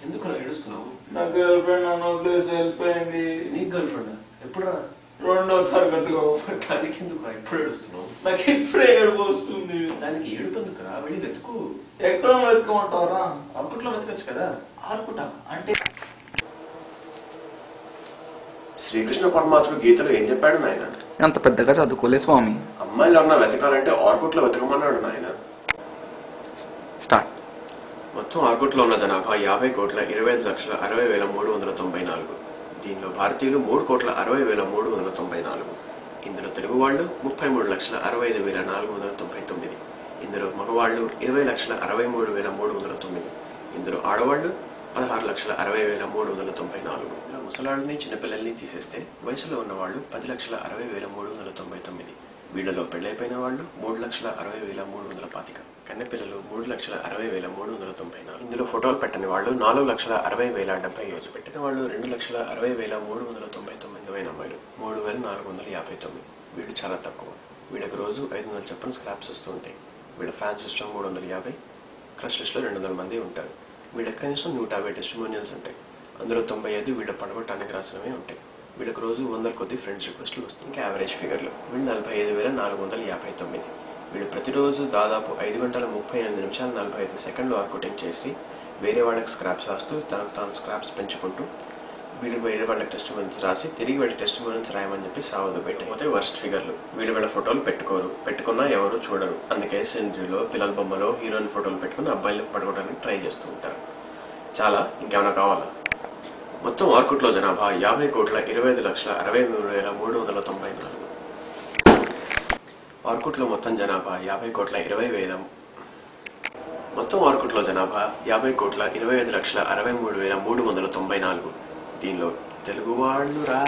ఎందుకు ఏడుస్తున్నావు? నా గర్ల్ ఫ్రెండ్ నన్ను వదిలేసి వెళ్ళిపోయింది. నీ గర్ల్ ఫ్రెండ్ ఎప్పుడురా? 2వ తరగతిలో. దానికి ఎందుకు ఎప్పుడు ఏడుస్తున్నావు? నాకు ఇప్పుడే ఏడుపు వస్తుంది. దానికి ఏడుపు ఎందుకురా? వెళ్ళి వెతుకు. ఎక్కడ వెతుకోమంటారా? ఆర్కుట్లో వెతకచ్చు కదా. ఆర్కుట అంటే శ్రీకృష్ణ పరమాత్ముడు గీతలో ఏం చెప్పాడు నాయన? అంత పెద్దగా చదువుకోలే స్వామి. అమ్మాయిలు ఎవరన్నా వెతకాలంటే ఆర్కుట్లో వెతకమన్నాడు నాయన. స్టార్ట్. మొత్తం ఆర్కుట్లో ఉన్న జనాభా 50,25,60,394. దీనిలో భారతీయులు 3,60,394. ఇందులో తెలుగు వాళ్ళు 33,65,499. ఇందులో మగవాళ్ళు 20,63,309. ఇందులో ఆడవాళ్ళు 16,60,394. ఇలా ముసలాళ్ళని చిన్నపిల్లల్ని తీసేస్తే వయసులో ఉన్నవాళ్ళు 10,60,399. వీళ్లలో పెళ్లైపోయిన వాళ్ళు 3,60,325. కన్నెపిల్లలు 3,60,394. ఇందులో ఫోటోలు పెట్టని వాళ్ళు 4,60,077. పెట్టిన వాళ్ళు 2,60,399 అమ్మాయిలు 3,459. వీళ్ళు చాలా తక్కువ. వీళ్ళకి రోజు 500 చొప్పున స్క్రాప్స్ వస్తుంటాయి. వీళ్ళ ఫ్యాన్స్ లిస్ట్లో 350, క్రష్ లిస్ట్లో 200 మంది ఉంటారు. వీళ్ళకి కనీసం 150 టెస్టిమోనియల్స్ ఉంటాయి. అందులో 95 వీళ్ళ పడగొట్టడానికి రాసినవే ఉంటాయి. వీళ్ళకి రోజు 100 కొద్ది ఫ్రెండ్స్ రిక్వెస్ట్లు వస్తుంది. ఇంకా యావరేజ్ ఫిగర్లు వీళ్ళు 45,459. వీళ్ళు ప్రతిరోజు దాదాపు 5 గంటల 38 నిమిషాలు 45 సెకండ్లు ఆర్కుటింగ్ చేసి వేరే వాళ్ళకి స్క్రాప్స్ రాస్తూ తనకు తాను స్క్రాప్స్ పెంచుకుంటూ వీళ్ళు వేరే వాళ్ళకి టెస్టిమోనియల్స్ రాసి తిరిగి వీళ్ళ టెస్టిమోనియల్స్ రాయమని చెప్పి సావదు పెట్టకపోతే వర్స్ట్ ఫిగర్లు. వీళ్ళ ఫోటోలు పెట్టుకోరు, పెట్టుకున్నా ఎవరు చూడరు. అందుకే సెంచరీలో పిల్లల బొమ్మలో హీరోయిన్ ఫోటోలు పెట్టుకుని అబ్బాయిలకు పడుకోవడానికి ట్రై చేస్తూ ఉంటారు. చాలా ఇంకేమైనా కావాలా? మొత్తం ఆర్కుట్లో జనాభా 50,25,63,394. ఆర్కుట్లో మొత్తం జనాభా 50,20,000. మొత్తం ఆర్కుట్లో జనాభా 50,25,63,394. దీనిలో తెలుగు వాళ్ళు రా